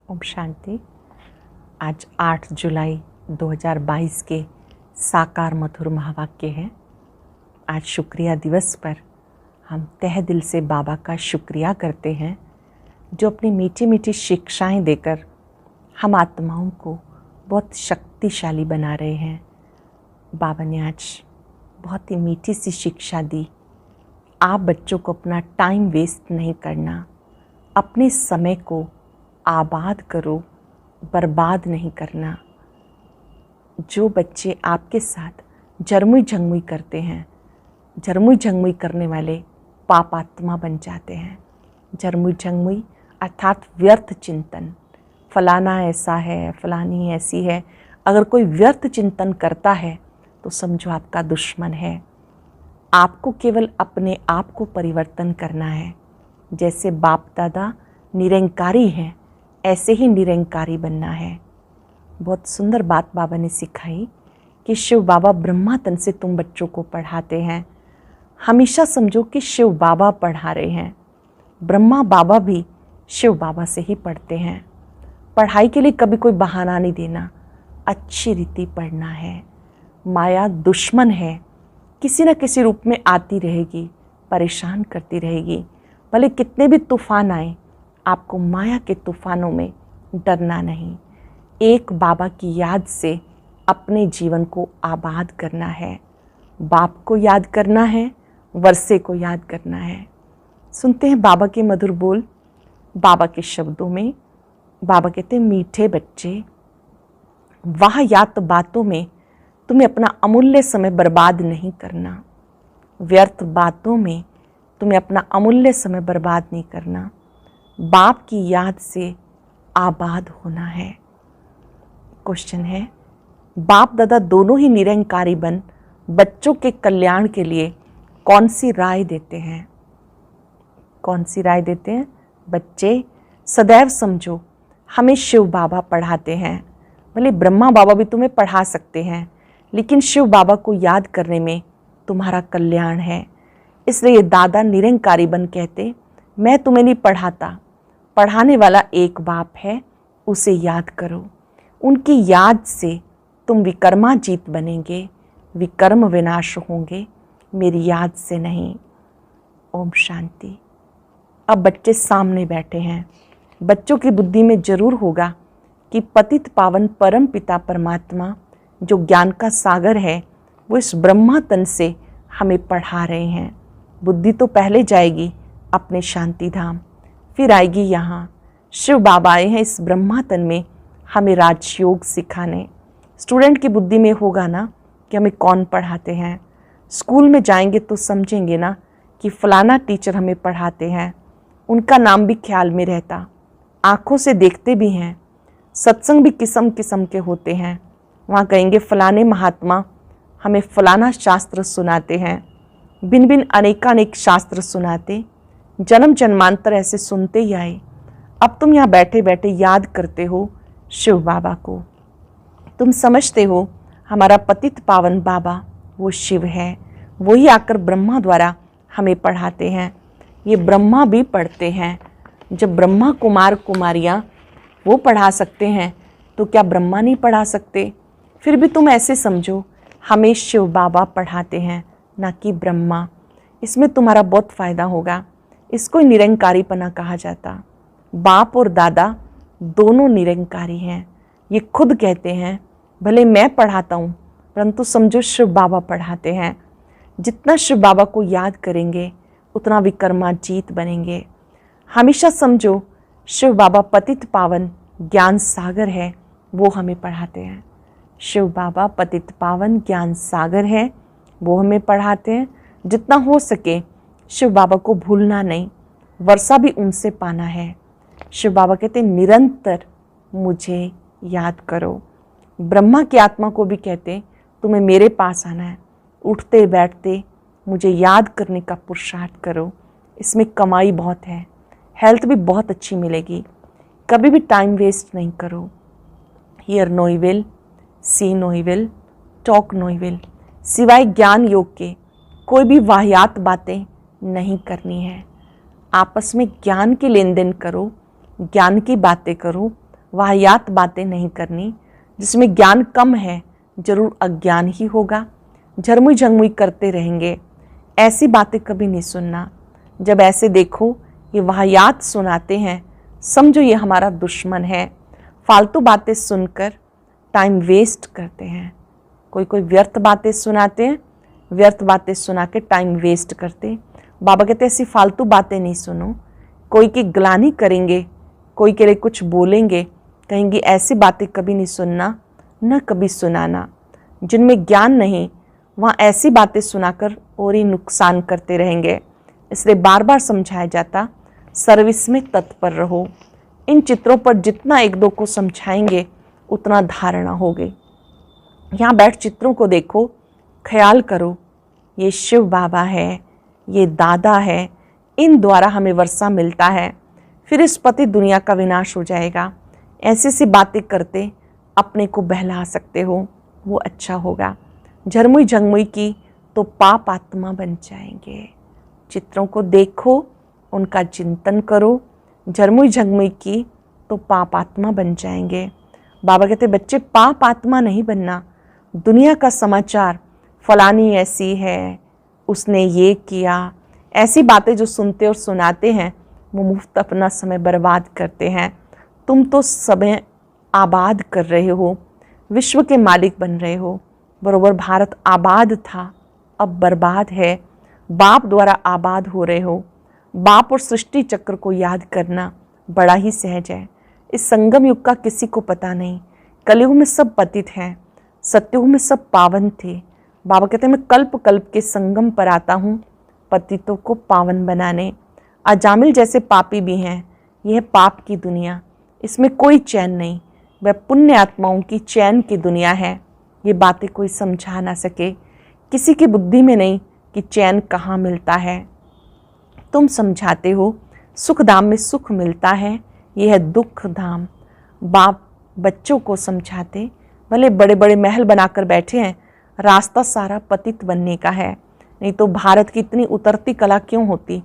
ओम शांति। आज 8 जुलाई 2022 के साकार मधुर महावाक्य हैं। आज शुक्रिया दिवस पर हम तहे दिल से बाबा का शुक्रिया करते हैं, जो अपनी मीठी मीठी शिक्षाएं देकर हम आत्माओं को बहुत शक्तिशाली बना रहे हैं। बाबा ने आज बहुत ही मीठी सी शिक्षा दी। आप बच्चों को अपना टाइम वेस्ट नहीं करना, अपने समय को आबाद करो, बर्बाद नहीं करना। जो बच्चे आपके साथ झरमुई झंगमुई करते हैं, झरमुई झंगमुई करने वाले पापात्मा बन जाते हैं। झरमुई झंगमुई अर्थात व्यर्थ चिंतन, फलाना ऐसा है, फलानी ऐसी है। अगर कोई व्यर्थ चिंतन करता है तो समझो आपका दुश्मन है। आपको केवल अपने आप को परिवर्तन करना है। जैसे बाप दादा निरंकारी हैं, ऐसे ही निरंकारी बनना है। बहुत सुंदर बात बाबा ने सिखाई कि शिव बाबा ब्रह्मा तन से तुम बच्चों को पढ़ाते हैं। हमेशा समझो कि शिव बाबा पढ़ा रहे हैं। ब्रह्मा बाबा भी शिव बाबा से ही पढ़ते हैं। पढ़ाई के लिए कभी कोई बहाना नहीं देना, अच्छी रीति पढ़ना है। माया दुश्मन है, किसी न किसी रूप में आती रहेगी, परेशान करती रहेगी। भले कितने भी तूफान आए, आपको माया के तूफानों में डरना नहीं। एक बाबा की याद से अपने जीवन को आबाद करना है। बाप को याद करना है, वर्षे को याद करना है। सुनते हैं बाबा के मधुर बोल। बाबा के शब्दों में बाबा कहते हैं, मीठे बच्चे, वाहियात बातों में तुम्हें अपना अमूल्य समय बर्बाद नहीं करना। व्यर्थ बातों में तुम्हें अपना अमूल्य समय बर्बाद नहीं करना। बाप की याद से आबाद होना है। क्वेश्चन है, बाप दादा दोनों ही निरंकारी बन बच्चों के कल्याण के लिए कौन सी राय देते हैं? कौन सी राय देते हैं? बच्चे सदैव समझो, हमें शिव बाबा पढ़ाते हैं। भले ब्रह्मा बाबा भी तुम्हें पढ़ा सकते हैं, लेकिन शिव बाबा को याद करने में तुम्हारा कल्याण है। इसलिए दादा निरंकारी बन कहते, मैं तुम्हें नहीं पढ़ाता, पढ़ाने वाला एक बाप है, उसे याद करो। उनकी याद से तुम विकर्माजीत बनेंगे, विकर्म विनाश होंगे, मेरी याद से नहीं। ओम शांति। अब बच्चे सामने बैठे हैं। बच्चों की बुद्धि में जरूर होगा कि पतित पावन परम पिता परमात्मा जो ज्ञान का सागर है, वो इस ब्रह्मा तन से हमें पढ़ा रहे हैं। बुद्धि तो पहले जाएगी अपने शांति धाम, फिर आएगी यहाँ। शिव बाबा आए हैं इस ब्रह्मा तन में हमें राजयोग सिखाने। स्टूडेंट की बुद्धि में होगा ना कि हमें कौन पढ़ाते हैं। स्कूल में जाएंगे तो समझेंगे ना कि फलाना टीचर हमें पढ़ाते हैं। उनका नाम भी ख्याल में रहता, आँखों से देखते भी हैं। सत्संग भी किस्म किस्म के होते हैं। वहाँ कहेंगे फलाने महात्मा हमें फलाना शास्त्र सुनाते हैं। भिन्न भिन्न अनेकानेक शास्त्र सुनाते, जन्म जन्मांतर ऐसे सुनते ही आए। अब तुम यहाँ बैठे बैठे याद करते हो शिव बाबा को। तुम समझते हो हमारा पतित पावन बाबा वो शिव है, वही आकर ब्रह्मा द्वारा हमें पढ़ाते हैं। ये ब्रह्मा भी पढ़ते हैं। जब ब्रह्मा कुमार कुमारियाँ वो पढ़ा सकते हैं, तो क्या ब्रह्मा नहीं पढ़ा सकते? फिर भी तुम ऐसे समझो हमें शिव बाबा पढ़ाते हैं, ना कि ब्रह्मा। इसमें तुम्हारा बहुत फ़ायदा होगा। इसको निरंकारीपना कहा जाता। बाप और दादा दोनों निरंकारी हैं। ये खुद कहते हैं, भले मैं पढ़ाता हूँ, परंतु समझो शिव बाबा पढ़ाते हैं। जितना शिव बाबा को याद करेंगे, उतना विकर्माजीत बनेंगे। हमेशा समझो शिव बाबा पतित पावन ज्ञान सागर है, वो हमें पढ़ाते हैं। शिव बाबा पतित पावन ज्ञान सागर है, वो हमें पढ़ाते हैं। जितना हो सके शिव बाबा को भूलना नहीं, वर्षा भी उनसे पाना है। शिव बाबा कहते निरंतर मुझे याद करो। ब्रह्मा की आत्मा को भी कहते तुम्हें मेरे पास आना है, उठते बैठते मुझे याद करने का पुरुषार्थ करो। इसमें कमाई बहुत है, हेल्थ भी बहुत अच्छी मिलेगी। कभी भी टाइम वेस्ट नहीं करो। Hear no evil, see no evil, talk no evil. सिवाय ज्ञान योग के कोई भी वाहियात बातें नहीं करनी है। आपस में ज्ञान की लेन देन करो, ज्ञान की बातें करो, वाहियात बातें नहीं करनी। जिसमें ज्ञान कम है जरूर अज्ञान ही होगा। झरमुई झंगमुई करते रहेंगे, ऐसी बातें कभी नहीं सुनना। जब ऐसे देखो ये वाहियात सुनाते हैं, समझो ये हमारा दुश्मन है। फालतू बातें सुनकर टाइम वेस्ट करते हैं। कोई कोई व्यर्थ बातें सुनाते हैं, व्यर्थ बातें सुना के टाइम वेस्ट करते। बाबा कहते ऐसी फालतू बातें नहीं सुनो। कोई की ग्लानि करेंगे, कोई के लिए कुछ बोलेंगे, कहेंगे ऐसी बातें कभी नहीं सुनना, न कभी सुनाना। जिनमें ज्ञान नहीं वहाँ ऐसी बातें सुनाकर और ही नुकसान करते रहेंगे। इसलिए बार बार समझाया जाता, सर्विस में तत्पर रहो। इन चित्रों पर जितना एक दो को समझाएंगे उतना धारणा होगी। यहाँ बैठ चित्रों को देखो, ख्याल करो ये शिव बाबा है, ये दादा है, इन द्वारा हमें वर्षा मिलता है। फिर इस पति दुनिया का विनाश हो जाएगा। ऐसी सी बातें करते अपने को बहला सकते हो, वो अच्छा होगा। झरमुई झंगमुई की तो पाप आत्मा बन जाएंगे। चित्रों को देखो, उनका चिंतन करो। झरमुई झंगमुई की तो पाप आत्मा बन जाएंगे। बाबा कहते बच्चे पाप आत्मा नहीं बनना। दुनिया का समाचार, फलानी ऐसी है, उसने ये किया, ऐसी बातें जो सुनते और सुनाते हैं वो मुफ्त अपना समय बर्बाद करते हैं। तुम तो समय आबाद कर रहे हो, विश्व के मालिक बन रहे हो। बरोबर भारत आबाद था, अब बर्बाद है। बाप द्वारा आबाद हो रहे हो। बाप और सृष्टि चक्र को याद करना बड़ा ही सहज है। इस संगम युग का किसी को पता नहीं। कलयुग में सब पतित हैं, सत्युग में सब पावन थे। बाबा कहते हैं मैं कल्प कल्प के संगम पर आता हूँ पतितों को पावन बनाने। अजामिल जैसे पापी भी हैं। यह है पाप की दुनिया, इसमें कोई चैन नहीं। वह पुण्य आत्माओं की चैन की दुनिया है। ये बातें कोई समझा ना सके, किसी की बुद्धि में नहीं कि चैन कहाँ मिलता है। तुम समझाते हो सुख धाम में सुख मिलता है, यह है दुख धाम। बाप बच्चों को समझाते, भले बड़े बड़े महल बनाकर बैठे हैं, रास्ता सारा पतित बनने का है। नहीं तो भारत की इतनी उतरती कला क्यों होती।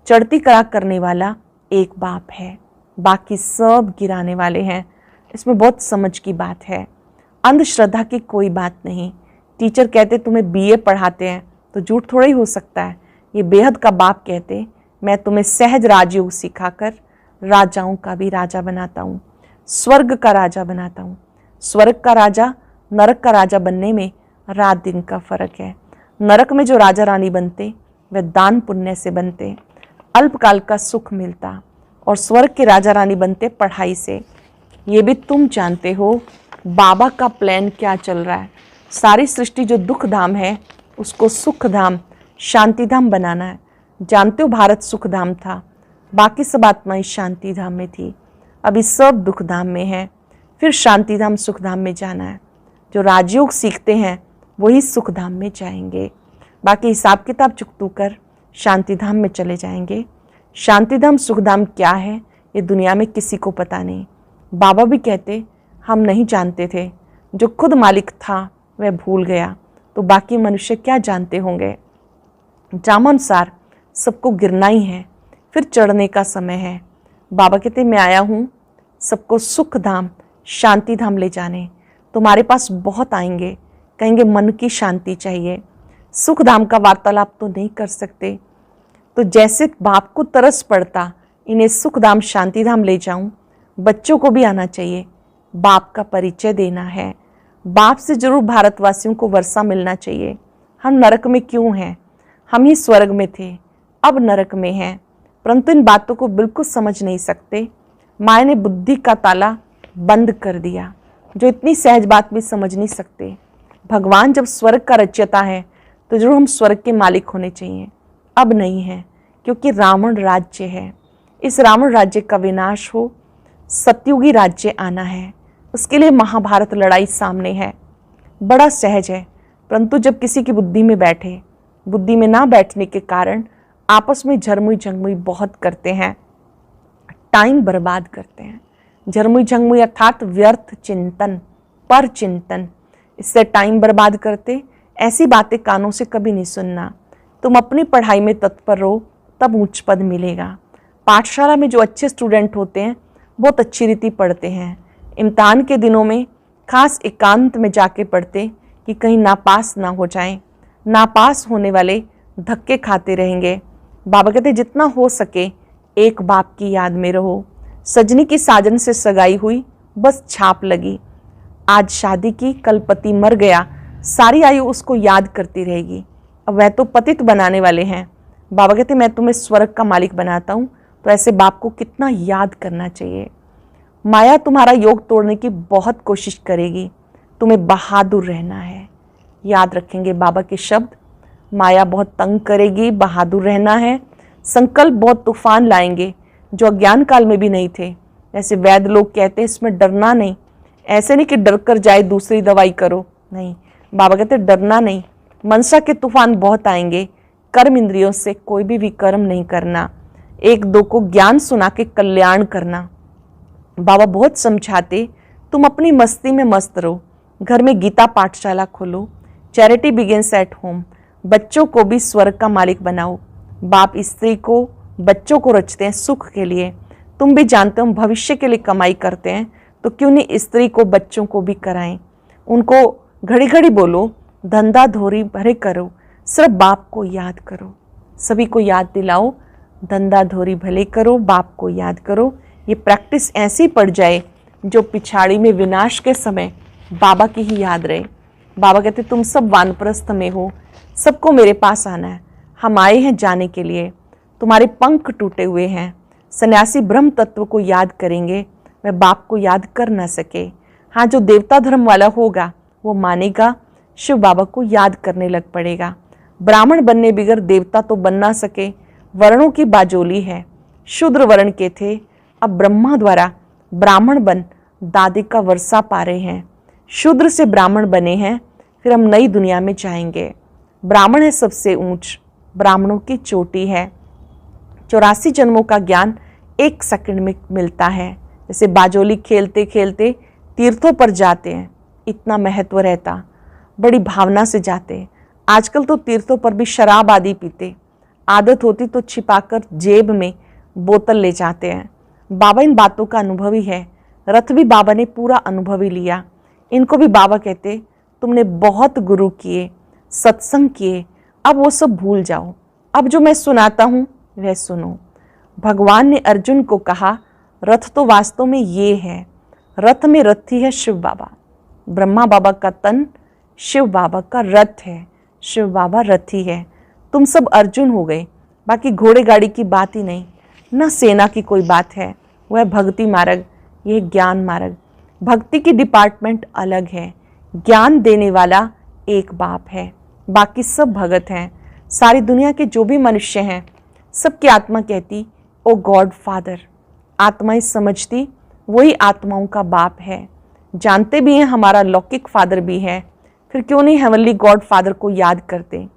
चढ़ती कला करने वाला एक बाप है, बाकी सब गिराने वाले हैं। इसमें बहुत समझ की बात है। अंधश्रद्धा की कोई बात नहीं। टीचर कहते तुम्हें बीए पढ़ाते हैं तो झूठ थोड़ा ही हो सकता है। ये बेहद का बाप कहते मैं तुम्हें सहज राजयोग सिखाकर राजाओं का भी राजा बनाता हूँ, स्वर्ग का राजा बनाता हूँ। स्वर्ग का राजा नरक का राजा बनने में रात दिन का फर्क है। नरक में जो राजा रानी बनते वे दान पुण्य से बनते, अल्पकाल का सुख मिलता, और स्वर्ग के राजा रानी बनते पढ़ाई से। ये भी तुम जानते हो बाबा का प्लान क्या चल रहा है। सारी सृष्टि जो दुख धाम है उसको सुख धाम, शांति धाम बनाना है। जानते हो भारत सुख धाम था, बाकी सब आत्माएं शांति धाम में थी, अभी सब दुख धाम में है। फिर शांति धाम सुख धाम में जाना है। जो राजयोग सीखते हैं वही सुख धाम में जाएंगे, बाकी हिसाब किताब चुकतू कर शांति धाम में चले जाएंगे। शांति धाम सुख धाम क्या है ये दुनिया में किसी को पता नहीं। बाबा भी कहते हम नहीं जानते थे, जो खुद मालिक था वह भूल गया, तो बाकी मनुष्य क्या जानते होंगे। जामानुसार सबको गिरना ही है, फिर चढ़ने का समय है। बाबा कहते मैं आया हूँ सबको सुख धाम शांति धाम ले जाने। तुम्हारे पास बहुत आएंगे, कहेंगे मन की शांति चाहिए। सुख धाम का वार्तालाप तो नहीं कर सकते, तो जैसे बाप को तरस पड़ता इन्हें सुख धाम शांति धाम ले जाऊं, बच्चों को भी आना चाहिए। बाप का परिचय देना है। बाप से जरूर भारतवासियों को वर्षा मिलना चाहिए। हम नरक में क्यों हैं? हम ही स्वर्ग में थे, अब नरक में हैं, परंतु इन बातों को बिल्कुल समझ नहीं सकते। माया ने बुद्धि का ताला बंद कर दिया, जो इतनी सहज बात भी समझ नहीं सकते। भगवान जब स्वर्ग का रचयिता है तो जरूर हम स्वर्ग के मालिक होने चाहिए। अब नहीं है, क्योंकि रावण राज्य है। इस रावण राज्य का विनाश हो, सतयुगी राज्य आना है। उसके लिए महाभारत लड़ाई सामने है। बड़ा सहज है, परंतु जब किसी की बुद्धि में बैठे, बुद्धि में ना बैठने के कारण आपस में झरमुई झंगमुई बहुत करते हैं, टाइम बर्बाद करते हैं। झरमुई झंगमुई अर्थात व्यर्थ चिंतन, पर चिंतन, इससे टाइम बर्बाद करते। ऐसी बातें कानों से कभी नहीं सुनना। तुम अपनी पढ़ाई में तत्पर रहो, तब उच्च पद मिलेगा। पाठशाला में जो अच्छे स्टूडेंट होते हैं बहुत अच्छी रीति पढ़ते हैं, इम्तिहान के दिनों में खास एकांत में जाके पढ़ते कि कहीं नापास ना हो जाएं। नापास होने वाले धक्के खाते रहेंगे। बाबा कहते जितना हो सके एक बाप की याद में रहो। सजनी की साजन से सगाई हुई, बस छाप लगी। आज शादी की, कल पति मर गया, सारी आयु उसको याद करती रहेगी। अब वह तो पतित बनाने वाले हैं। बाबा कहते मैं तुम्हें स्वर्ग का मालिक बनाता हूँ, तो ऐसे बाप को कितना याद करना चाहिए। माया तुम्हारा योग तोड़ने की बहुत कोशिश करेगी, तुम्हें बहादुर रहना है। याद रखेंगे बाबा के शब्द। माया बहुत तंग करेगी, बहादुर रहना है। संकल्प बहुत तूफान लाएंगे जो अज्ञान काल में भी नहीं थे। जैसे वैद्य लोग कहते हैं इसमें डरना नहीं। ऐसे नहीं कि डर कर जाए दूसरी दवाई करो, नहीं। बाबा कहते डरना नहीं। मनसा के तूफान बहुत आएंगे। कर्म इंद्रियों से कोई भी विकर्म नहीं करना। एक दो को ज्ञान सुना के कल्याण करना। बाबा बहुत समझाते, तुम अपनी मस्ती में मस्त रहो। घर में गीता पाठशाला खोलो। Charity begins at home. बच्चों को भी स्वर्ग का मालिक बनाओ। बाप स्त्री को, बच्चों को रचते हैं सुख के लिए। तुम भी जानते हो भविष्य के लिए कमाई करते हैं, तो क्यों नहीं स्त्री को, बच्चों को भी कराएं। उनको घड़ी घड़ी बोलो, धंधा धोरी भरे करो, सिर्फ बाप को याद करो। सभी को याद दिलाओ, धंधा धोरी भले करो, बाप को याद करो। ये प्रैक्टिस ऐसी पड़ जाए जो पिछाड़ी में विनाश के समय बाबा की ही याद रहे। बाबा कहते तुम सब वानप्रस्थ में हो, सबको मेरे पास आना है। हम आए हैं जाने के लिए। तुम्हारे पंख टूटे हुए हैं। सन्यासी ब्रह्म तत्व को याद करेंगे, वह बाप को याद कर न सके। हाँ, जो देवता धर्म वाला होगा वो मानेगा, शिव बाबा को याद करने लग पड़ेगा। ब्राह्मण बनने बिगर देवता तो बन ना सके। वर्णों की बाजोली है। शूद्र वर्ण के थे, अब ब्रह्मा द्वारा ब्राह्मण बन दादी का वर्षा पा रहे हैं। शूद्र से ब्राह्मण बने हैं, फिर हम नई दुनिया में जाएंगे। ब्राह्मण है सबसे ऊंच, ब्राह्मणों की चोटी है। 84 जन्मों का ज्ञान 1 सेकंड में मिलता है। जैसे बाजोली खेलते खेलते तीर्थों पर जाते हैं, इतना महत्व रहता, बड़ी भावना से जाते। आजकल तो तीर्थों पर भी शराब आदि पीते। आदत होती तो छिपाकर जेब में बोतल ले जाते हैं। बाबा इन बातों का अनुभवी है। रथ भी बाबा ने पूरा अनुभवी लिया। इनको भी बाबा कहते तुमने बहुत गुरु किए, सत्संग किए, अब वो सब भूल जाओ। अब जो मैं सुनाता हूँ वह सुनो। भगवान ने अर्जुन को कहा, रथ तो वास्तव में ये है। रथ में रथी है शिव बाबा। ब्रह्मा बाबा का तन शिव बाबा का रथ है। शिव बाबा रथी है। तुम सब अर्जुन हो गए। बाकी घोड़े गाड़ी की बात ही नहीं, न सेना की कोई बात है। वह भक्ति मार्ग, यह ज्ञान मार्ग। भक्ति की डिपार्टमेंट अलग है। ज्ञान देने वाला एक बाप है, बाकी सब भगत हैं। सारी दुनिया के जो भी मनुष्य हैं, सबकी आत्मा कहती ओ गॉड फादर। आत्माएं समझती वही आत्माओं का बाप है। जानते भी हैं हमारा लौकिक फादर भी है, फिर क्यों नहीं हेवनली गॉड फादर को याद करते?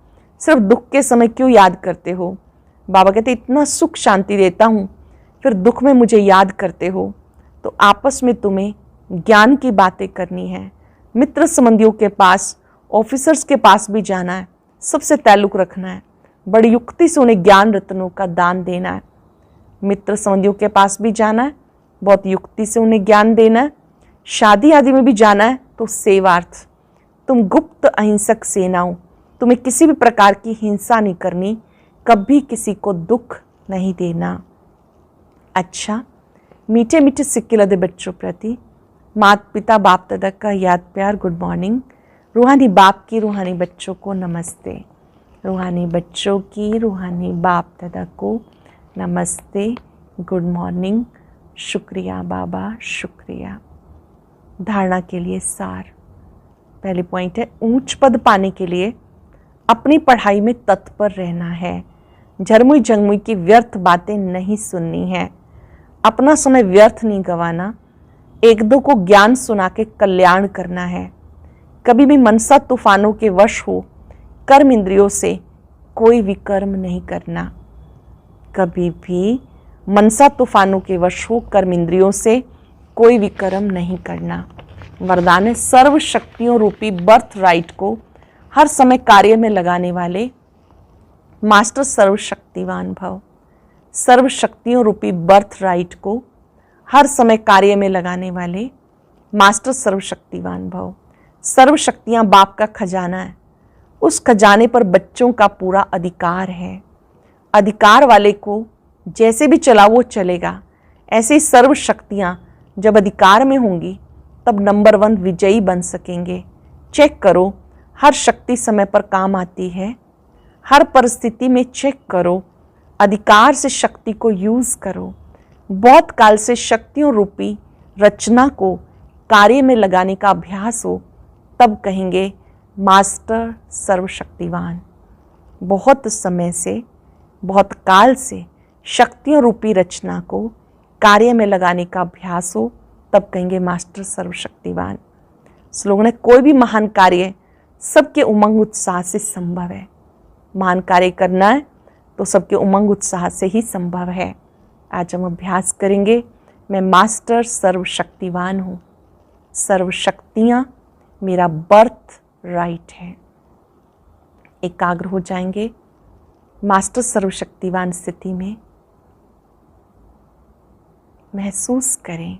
सिर्फ दुख के समय क्यों याद करते हो? बाबा कहते इतना सुख शांति देता हूँ, फिर दुख में मुझे याद करते हो। तो आपस में तुम्हें ज्ञान की बातें करनी है। मित्र संबंधियों के पास, ऑफिसर्स के पास भी जाना है, सबसे ताल्लुक रखना है। बड़ी युक्ति से उन्हें ज्ञान रत्नों का दान देना है। मित्र संबंधियों के पास भी जाना है, बहुत युक्ति से उन्हें ज्ञान देना है। शादी आदि में भी जाना है तो सेवार्थ। तुम गुप्त अहिंसक सेनाओं, तुम्हें किसी भी प्रकार की हिंसा नहीं करनी, कभी किसी को दुख नहीं देना। अच्छा, मीठे मीठे सिक्के लदे बच्चों प्रति माता पिता बाप दादा का याद प्यार गुड मॉर्निंग। रूहानी बाप की रूहानी बच्चों को नमस्ते। रूहानी बच्चों की रूहानी बाप दादा को नमस्ते, गुड मॉर्निंग। शुक्रिया बाबा, शुक्रिया। धारणा के लिए सार। पहले पॉइंट है, ऊंच पद पाने के लिए अपनी पढ़ाई में तत्पर रहना है। झरमुई जंगमुई की व्यर्थ बातें नहीं सुननी है। अपना समय व्यर्थ नहीं गंवाना। एक दो को ज्ञान सुना के कल्याण करना है। कभी भी मनसा तूफानों के वश हो कर्म इंद्रियों से कोई विकर्म नहीं करना। कभी भी मनसा तूफानों के वश हो कर्म इंद्रियों से कोई विकर्म नहीं करना। वरदान है, सर्व शक्तियों रूपी बर्थ राइट को हर समय कार्य में लगाने वाले मास्टर सर्वशक्तिवान भव। सर्व शक्तियों रूपी बर्थ राइट को हर समय कार्य में लगाने वाले मास्टर सर्वशक्तिवान भव। सर्व शक्तियाँ बाप का खजाना है, उस खजाने पर बच्चों का पूरा अधिकार है। अधिकार वाले को जैसे भी चला वो चलेगा। ऐसे सर्व शक्तियाँ जब अधिकार में होंगी तब नंबर 1 विजयी बन सकेंगे। चेक करो, हर शक्ति समय पर काम आती है। हर परिस्थिति में चेक करो, अधिकार से शक्ति को यूज़ करो। बहुत काल से शक्तियों रूपी रचना को कार्य में लगाने का अभ्यास हो, तब कहेंगे मास्टर सर्वशक्तिवान। बहुत समय से, बहुत काल से शक्तियों रूपी रचना को कार्य में लगाने का अभ्यास हो, तब कहेंगे मास्टर सर्वशक्तिवान। स्लोगन है, कोई भी महान कार्य सबके उमंग उत्साह से संभव है। महान कार्य करना है तो सबके उमंग उत्साह से ही संभव है। आज हम अभ्यास करेंगे, मैं मास्टर सर्वशक्तिवान हूँ। सर्वशक्तियाँ मेरा बर्थ राइट है। एकाग्र हो जाएंगे मास्टर सर्वशक्तिवान स्थिति में। महसूस करें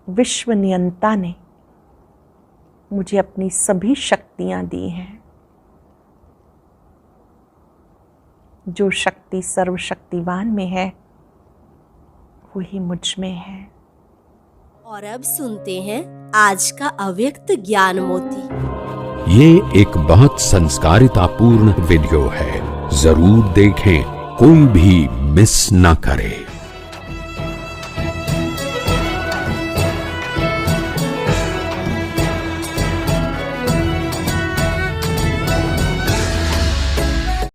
विश्व नियंता ने मुझे अपनी सभी शक्तियां दी हैं। जो शक्ति सर्वशक्तिवान में है वही मुझ में है। और अब सुनते हैं आज का अव्यक्त ज्ञान मोती। ये एक बहुत संस्कारितापूर्ण वीडियो है, जरूर देखें, कोई भी मिस ना करे।